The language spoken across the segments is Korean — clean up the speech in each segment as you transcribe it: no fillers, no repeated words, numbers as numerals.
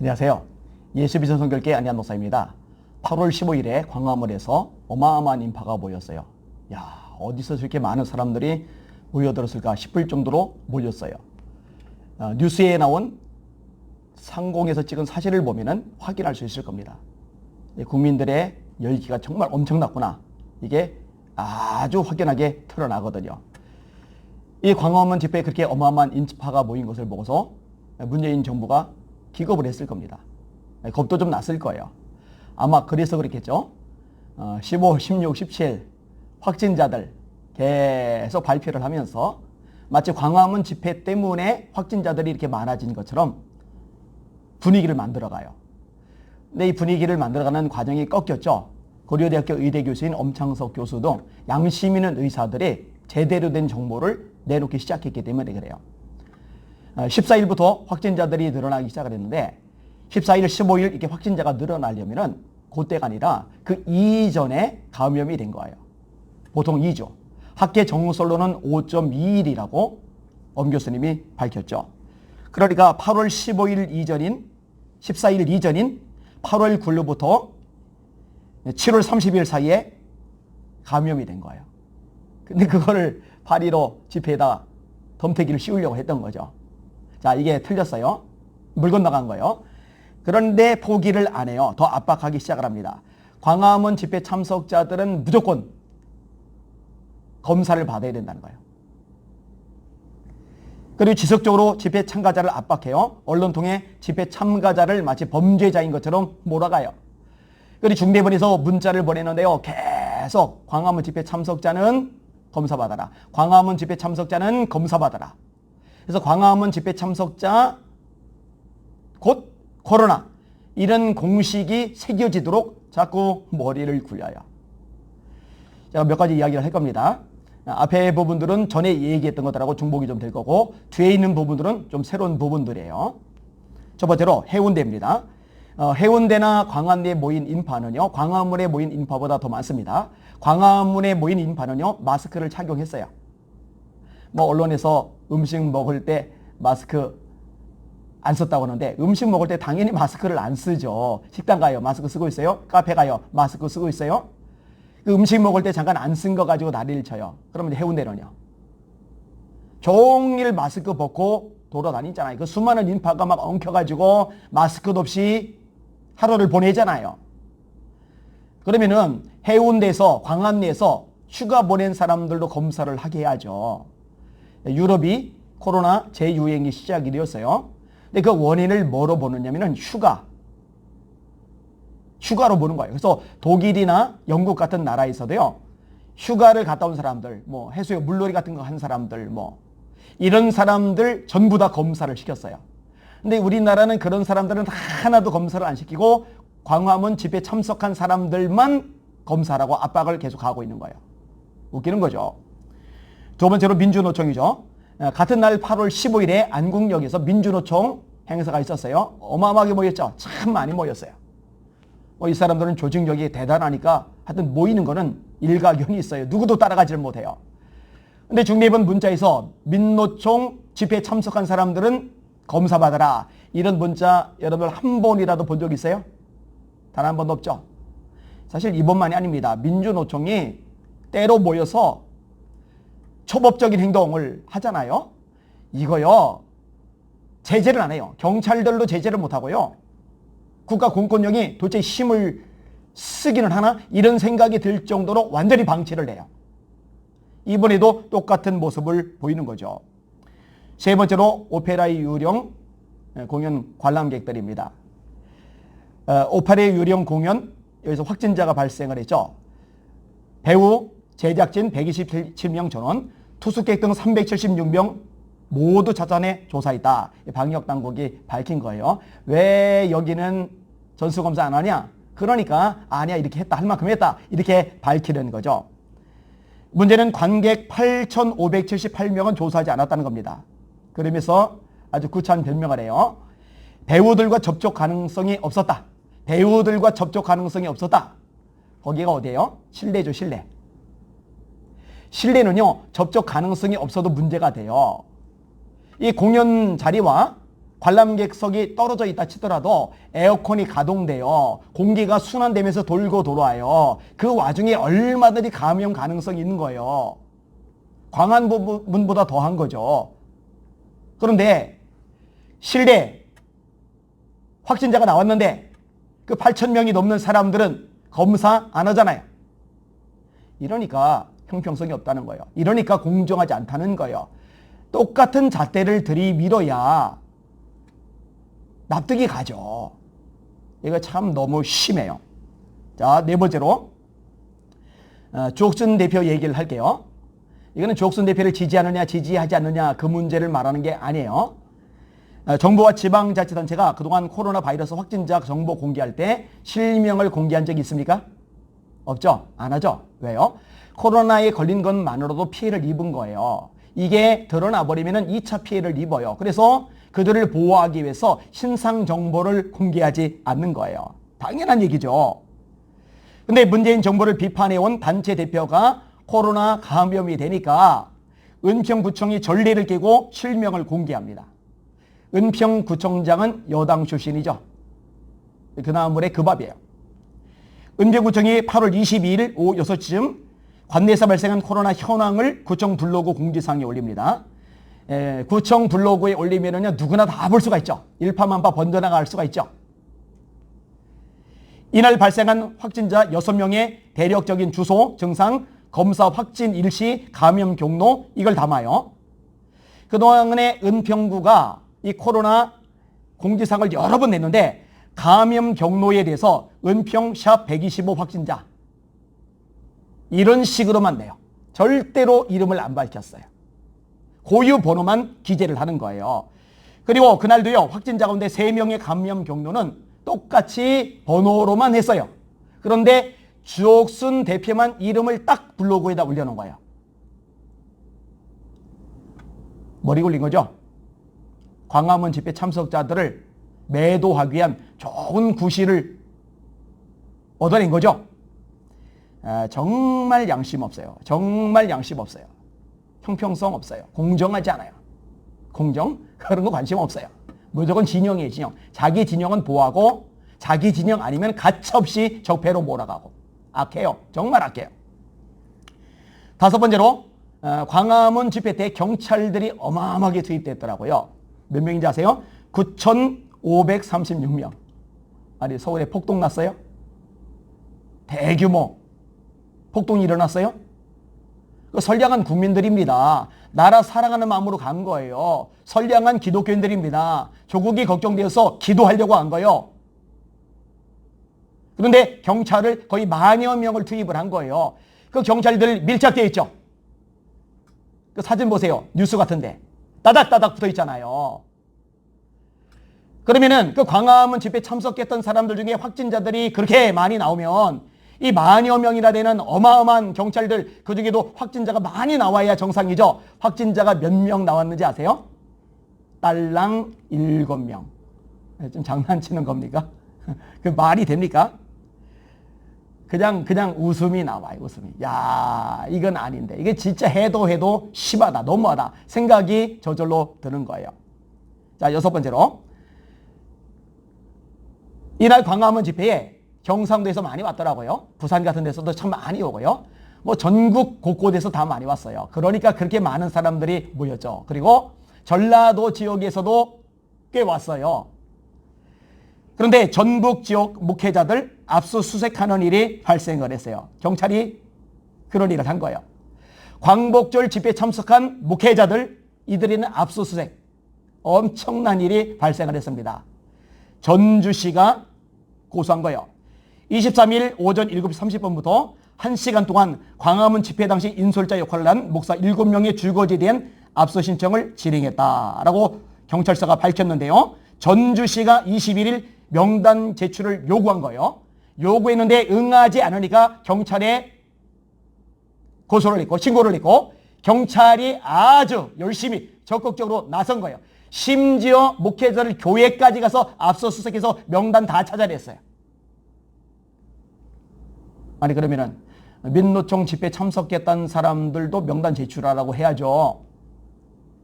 안녕하세요. 예수비전 성결교회 안희한 목사입니다. 8월 15일에 광화문에서 어마어마한 인파가 모였어요. 야, 어디서 저렇게 많은 사람들이 모여들었을까 싶을 정도로 모였어요. 뉴스에 나온 상공에서 찍은 사진을 보면 확인할 수 있을 겁니다. 국민들의 열기가 정말 엄청났구나. 이게 아주 확연하게 드러나거든요. 이 광화문 집회에 그렇게 어마어마한 인파가 모인 것을 보고서 문재인 정부가 기겁을 했을 겁니다. 겁도 좀 났을 거예요. 아마 그래서 그렇겠죠. 15, 16, 17 확진자들 계속 발표를 하면서 마치 광화문 집회 때문에 확진자들이 이렇게 많아진 것처럼 분위기를 만들어가요. 근데 이 분위기를 만들어가는 과정이 꺾였죠. 고려대학교 의대 교수인 엄창석 교수도 양심 있는 의사들이 제대로 된 정보를 내놓기 시작했기 때문에 그래요. 14일부터 확진자들이 늘어나기 시작을 했는데 14일, 15일 이렇게 확진자가 늘어나려면은 그때가 아니라 그 이전에 감염이 된 거예요. 보통 2주. 학계 정설로는 5.2일이라고 엄 교수님이 밝혔죠. 그러니까 8월 15일 이전인 14일 이전인 8월 9일부터 7월 30일 사이에 감염이 된 거예요. 근데 그거를 8.15 집회에다 덤태기를 씌우려고 했던 거죠. 자, 이게 틀렸어요. 물 건너간 거예요. 그런데 포기를 안 해요. 더 압박하기 시작을 합니다. 광화문 집회 참석자들은 무조건 검사를 받아야 된다는 거예요. 그리고 지속적으로 집회 참가자를 압박해요. 언론 통해 집회 참가자를 마치 범죄자인 것처럼 몰아가요. 그리고 중대본에서 문자를 보내는데요. 계속 광화문 집회 참석자는 검사받아라. 광화문 집회 참석자는 검사받아라. 그래서 광화문 집회 참석자 곧 코로나 이런 공식이 새겨지도록 자꾸 머리를 굴려요. 제가 몇 가지 이야기를 할 겁니다. 앞에 부분들은 전에 얘기했던 것들하고 중복이 좀 될 거고 뒤에 있는 부분들은 좀 새로운 부분들이에요. 첫 번째로 해운대입니다. 해운대나 광안리에 모인 인파는요. 광화문에 모인 인파보다 더 많습니다. 광화문에 모인 인파는요. 마스크를 착용했어요. 뭐 언론에서 음식 먹을 때 마스크 안 썼다고 하는데 음식 먹을 때 당연히 마스크를 안 쓰죠. 식당 가요. 마스크 쓰고 있어요. 카페 가요. 마스크 쓰고 있어요. 그 음식 먹을 때 잠깐 안 쓴 거 가지고 난리를 쳐요. 그러면 해운대는요. 종일 마스크 벗고 돌아다니잖아요. 그 수많은 인파가 막 엉켜가지고 마스크도 없이 하루를 보내잖아요. 그러면은 해운대에서 광안리에서 휴가 보낸 사람들도 검사를 하게 해야죠. 유럽이 코로나 재유행이 시작이 되었어요. 근데 그 원인을 뭐로 보느냐면은 휴가로 보는 거예요. 그래서 독일이나 영국 같은 나라에서도요. 휴가를 갔다 온 사람들, 뭐 해수욕 물놀이 같은 거 한 사람들, 뭐 이런 사람들 전부 다 검사를 시켰어요. 근데 우리나라는 그런 사람들은 하나도 검사를 안 시키고 광화문 집회에 참석한 사람들만 검사라고 압박을 계속하고 있는 거예요. 웃기는 거죠. 두 번째로 민주노총이죠. 같은 날 8월 15일에 안국역에서 민주노총 행사가 있었어요. 어마어마하게 모였죠. 참 많이 모였어요. 이 사람들은 조직력이 대단하니까 하여튼 모이는 거는 일가견이 있어요. 누구도 따라가지를 못해요. 근데 중대본 문자에서 민노총 집회에 참석한 사람들은 검사받아라. 이런 문자 여러분 한 번이라도 본 적 있어요? 단 한 번도 없죠. 사실 이번만이 아닙니다. 민주노총이 때로 모여서 초법적인 행동을 하잖아요. 이거요. 제재를 안 해요. 경찰들도 제재를 못 하고요. 국가 공권력이 도대체 힘을 쓰기는 하나? 이런 생각이 들 정도로 완전히 방치를 해요. 이번에도 똑같은 모습을 보이는 거죠. 세 번째로 오페라의 유령 공연 관람객들입니다. 오페라의 유령 공연 여기서 확진자가 발생을 했죠. 배우, 제작진 127명 전원, 투숙객 등 376명 모두 자산에 조사했다. 방역당국이 밝힌 거예요. 왜 여기는 전수검사 안 하냐? 그러니까 아니야 이렇게 했다. 할 만큼 했다. 이렇게 밝히는 거죠. 문제는 관객 8,578명은 조사하지 않았다는 겁니다. 그러면서 아주 구차한 변명을 해요. 배우들과 접촉 가능성이 없었다. 배우들과 접촉 가능성이 없었다. 거기가 어디예요? 실내죠, 실내. 실내는요, 접촉 가능성이 없어도 문제가 돼요. 이 공연 자리와 관람객석이 떨어져 있다 치더라도 에어컨이 가동되어 공기가 순환되면서 돌고 돌아와요. 그 와중에 얼마든지 감염 가능성이 있는 거예요. 광화문보다 더한 거죠. 그런데 실내 확진자가 나왔는데 그 8,000명이 넘는 사람들은 검사 안 하잖아요. 이러니까 형평성이 없다는 거예요. 이러니까 공정하지 않다는 거예요. 똑같은 잣대를 들이밀어야 납득이 가죠. 이거 참 너무 심해요. 자, 네 번째로 주옥순 대표 얘기를 할게요. 이거는 주옥순 대표를 지지하느냐 지지하지 않느냐 그 문제를 말하는 게 아니에요. 정부와 지방자치단체가 그동안 코로나 바이러스 확진자 정보 공개할 때 실명을 공개한 적이 있습니까? 없죠? 안 하죠? 왜요? 코로나에 걸린 것만으로도 피해를 입은 거예요. 이게 드러나 버리면 2차 피해를 입어요. 그래서 그들을 보호하기 위해서 신상 정보를 공개하지 않는 거예요. 당연한 얘기죠. 근데 문재인 정부를 비판해온 단체 대표가 코로나 감염이 되니까 은평구청이 전례를 깨고 실명을 공개합니다. 은평구청장은 여당 출신이죠. 그나물의 그 밥이에요. 은평구청이 8월 22일 오후 6시쯤 관내에서 발생한 코로나 현황을 구청 블로그 공지사항에 올립니다. 구청 블로그에 올리면은요, 누구나 다 볼 수가 있죠. 일파만파 번져나갈 수가 있죠. 이날 발생한 확진자 6명의 대략적인 주소, 증상, 검사 확진 일시, 감염 경로 이걸 담아요. 그동안에 은평구가 이 코로나 공지사항을 여러 번 냈는데 감염 경로에 대해서 은평 샵 125 확진자 이런 식으로만 내요. 절대로 이름을 안 밝혔어요. 고유 번호만 기재를 하는 거예요. 그리고 그날도요, 확진자 가운데 3명의 감염 경로는 똑같이 번호로만 했어요. 그런데 주옥순 대표만 이름을 딱 블로그에다 올려놓은 거예요. 머리 굴린 거죠? 광화문 집회 참석자들을 매도하기 위한 좋은 구실을 얻어낸 거죠? 정말 양심 없어요. 정말 양심 없어요. 형평성 없어요. 공정하지 않아요. 공정? 그런 거 관심 없어요. 무조건 진영이에요, 진영. 자기 진영은 보호하고 자기 진영 아니면 가차없이 적폐로 몰아가고. 악해요. 정말 악해요. 5번째로 광화문 집회 때 경찰들이 어마어마하게 투입됐더라고요. 몇 명인지 아세요? 9,536명. 아니, 서울에 폭동 났어요? 대규모 폭동이 일어났어요? 선량한 국민들입니다. 나라 사랑하는 마음으로 간 거예요. 선량한 기독교인들입니다. 조국이 걱정되어서 기도하려고 한 거예요. 그런데 경찰을 거의 10,000여 명을 투입을 한 거예요. 그 경찰들 밀착되어 있죠. 그 사진 보세요. 뉴스 같은데. 따닥따닥 붙어 있잖아요. 그러면은 그 광화문 집회 참석했던 사람들 중에 확진자들이 그렇게 많이 나오면 이 10,000여 명이나 되는 어마어마한 경찰들, 그 중에도 확진자가 많이 나와야 정상이죠. 확진자가 몇 명 나왔는지 아세요? 딸랑 7명. 좀 장난치는 겁니까? 그 말이 됩니까? 그냥 웃음이 나와요, 웃음이. 야, 이건 아닌데. 이게 진짜 해도 심하다, 너무하다. 생각이 저절로 드는 거예요. 자, 6번째로. 이날 광화문 집회에 경상도에서 많이 왔더라고요. 부산 같은 데서도 참 많이 오고요. 뭐 전국 곳곳에서 다 많이 왔어요. 그러니까 그렇게 많은 사람들이 모였죠. 그리고 전라도 지역에서도 꽤 왔어요. 그런데 전북 지역 목회자들 압수수색하는 일이 발생을 했어요. 경찰이 그런 일을 한 거예요. 광복절 집회에 참석한 목회자들, 이들에는 압수수색, 엄청난 일이 발생을 했습니다. 전주시가 고소한 거예요. 23일 오전 7시 30분부터 1시간 동안 광화문 집회 당시 인솔자 역할을 한 목사 7명의 줄거지에 대한 압수 신청을 진행했다라고 경찰서가 밝혔는데요. 전주시가 21일 명단 제출을 요구한 거예요. 요구했는데 응하지 않으니까 경찰에 고소를 했고 신고를 했고 경찰이 아주 열심히 적극적으로 나선 거예요. 심지어 목회자를 교회까지 가서 압수수색해서 명단 다 찾아냈어요. 아니 그러면은 민노총 집회 참석했던 사람들도 명단 제출하라고 해야죠.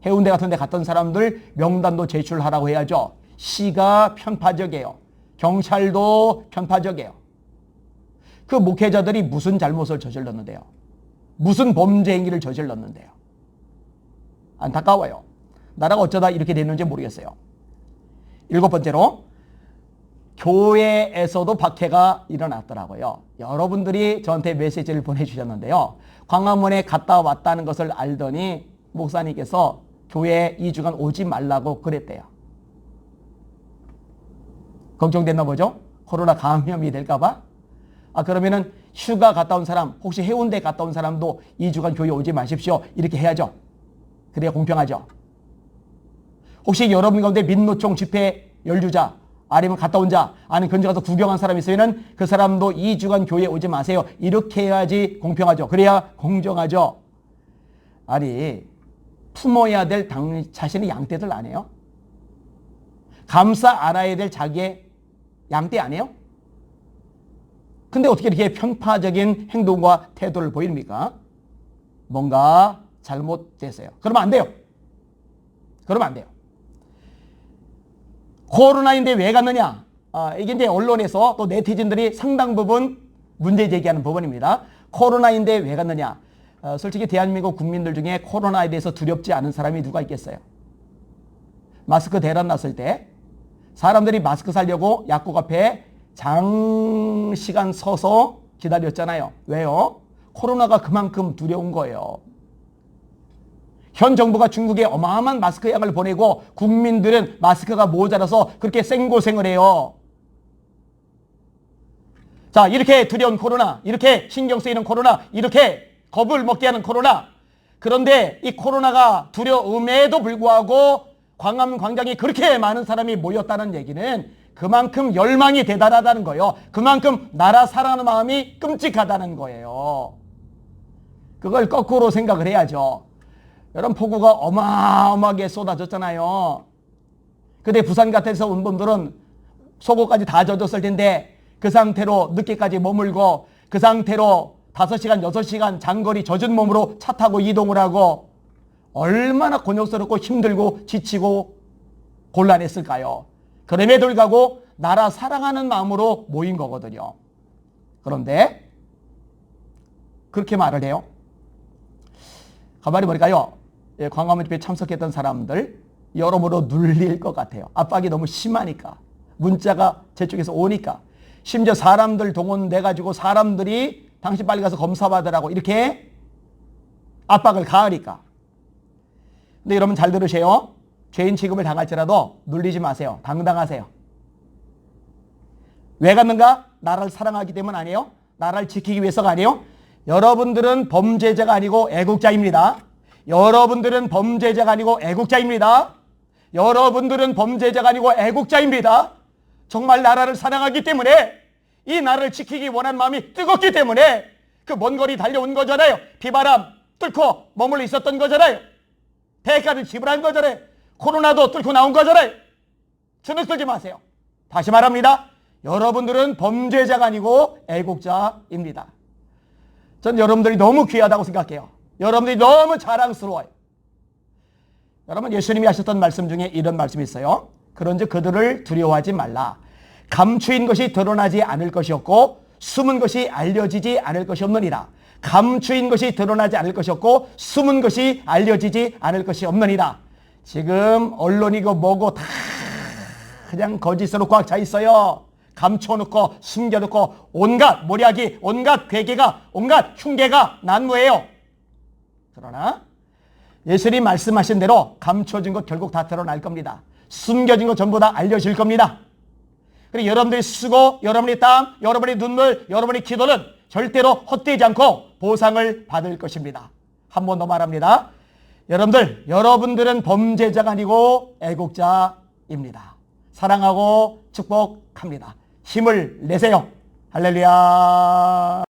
해운대 같은 데 갔던 사람들 명단도 제출하라고 해야죠. 시가 편파적이에요. 경찰도 편파적이에요. 그 목회자들이 무슨 잘못을 저질렀는데요? 무슨 범죄 행위를 저질렀는데요? 안타까워요. 나라가 어쩌다 이렇게 됐는지 모르겠어요. 7번째로 교회에서도 박해가 일어났더라고요. 여러분들이 저한테 메시지를 보내주셨는데요. 광화문에 갔다 왔다는 것을 알더니 목사님께서 교회에 2주간 오지 말라고 그랬대요. 걱정됐나 보죠? 코로나 감염이 될까 봐? 그러면은 휴가 갔다 온 사람, 혹시 해운대 갔다 온 사람도 2주간 교회 오지 마십시오. 이렇게 해야죠. 그래야 공평하죠. 혹시 여러분 가운데 민노총 집회 연주자, 아니면 갔다 온 자, 아니면 근처 가서 구경한 사람이 있으면 그 사람도 2주간 교회에 오지 마세요. 이렇게 해야지 공평하죠. 그래야 공정하죠. 아니, 품어야 될 자신의 양떼들 아니에요? 감싸 안아야 될 자기의 양떼 아니에요? 근데 어떻게 이렇게 편파적인 행동과 태도를 보입니까? 뭔가 잘못됐어요. 그러면 안 돼요. 그러면 안 돼요. 코로나인데 왜 갔느냐? 이게 이제 언론에서 또 네티즌들이 상당 부분 문제 제기하는 부분입니다. 코로나인데 왜 갔느냐? 솔직히 대한민국 국민들 중에 코로나에 대해서 두렵지 않은 사람이 누가 있겠어요? 마스크 대란 났을 때 사람들이 마스크 사려고 약국 앞에 장시간 서서 기다렸잖아요. 왜요? 코로나가 그만큼 두려운 거예요. 현 정부가 중국에 어마어마한 마스크 양을 보내고 국민들은 마스크가 모자라서 그렇게 생고생을 해요. 자, 이렇게 두려운 코로나, 이렇게 신경 쓰이는 코로나, 이렇게 겁을 먹게 하는 코로나. 그런데 이 코로나가 두려움에도 불구하고 광화문 광장에 그렇게 많은 사람이 모였다는 얘기는 그만큼 열망이 대단하다는 거예요. 그만큼 나라 사랑하는 마음이 끔찍하다는 거예요. 그걸 거꾸로 생각을 해야죠. 여러분, 폭우가 어마어마하게 쏟아졌잖아요. 근데 부산 같아서 온 분들은 속옷까지 다 젖었을 텐데 그 상태로 늦게까지 머물고 그 상태로 5시간, 6시간 장거리 젖은 몸으로 차 타고 이동을 하고 얼마나 곤욕스럽고 힘들고 지치고 곤란했을까요? 그럼에도 불구하고 나라 사랑하는 마음으로 모인 거거든요. 그런데 그렇게 말을 해요. 가만히 보니까요. 광화문 집회에 참석했던 사람들 여러모로 눌릴 것 같아요. 압박이 너무 심하니까. 문자가 제 쪽에서 오니까. 심지어 사람들 동원돼가지고 사람들이 당신 빨리 가서 검사받으라고 이렇게 압박을 가하니까. 근데 여러분 잘 들으세요. 죄인 취급을 당할지라도 눌리지 마세요. 당당하세요. 왜 갔는가? 나라를 사랑하기 때문 아니에요? 나라를 지키기 위해서가 아니에요? 여러분들은 범죄자가 아니고 애국자입니다. 여러분들은 범죄자가 아니고 애국자입니다. 여러분들은 범죄자가 아니고 애국자입니다. 정말 나라를 사랑하기 때문에 이 나라를 지키기 원하는 마음이 뜨겁기 때문에 그 먼 거리 달려온 거잖아요. 비바람 뚫고 머물러 있었던 거잖아요. 대가를 지불한 거잖아요. 코로나도 뚫고 나온 거잖아요. 주눅 들지 마세요. 다시 말합니다. 여러분들은 범죄자가 아니고 애국자입니다. 전 여러분들이 너무 귀하다고 생각해요. 여러분들이 너무 자랑스러워요. 여러분, 예수님이 하셨던 말씀 중에 이런 말씀이 있어요. 그런즉 그들을 두려워하지 말라. 감추인 것이 드러나지 않을 것이었고 숨은 것이 알려지지 않을 것이 없느니라. 감추인 것이 드러나지 않을 것이었고 숨은 것이 알려지지 않을 것이 없느니라. 지금 언론이고 뭐고 다 그냥 거짓으로 꽉 차 있어요. 감춰놓고 숨겨놓고 온갖 모략이, 온갖 괴계가, 온갖 흉계가 난무해요. 그러나 예수님 말씀하신 대로 감춰진 것 결국 다 드러날 겁니다. 숨겨진 것 전부 다 알려질 겁니다. 그리고 여러분들이 쓰고 여러분의 땀, 여러분의 눈물, 여러분의 기도는 절대로 헛되지 않고 보상을 받을 것입니다. 한 번 더 말합니다. 여러분들은 범죄자가 아니고 애국자입니다. 사랑하고 축복합니다. 힘을 내세요. 할렐루야.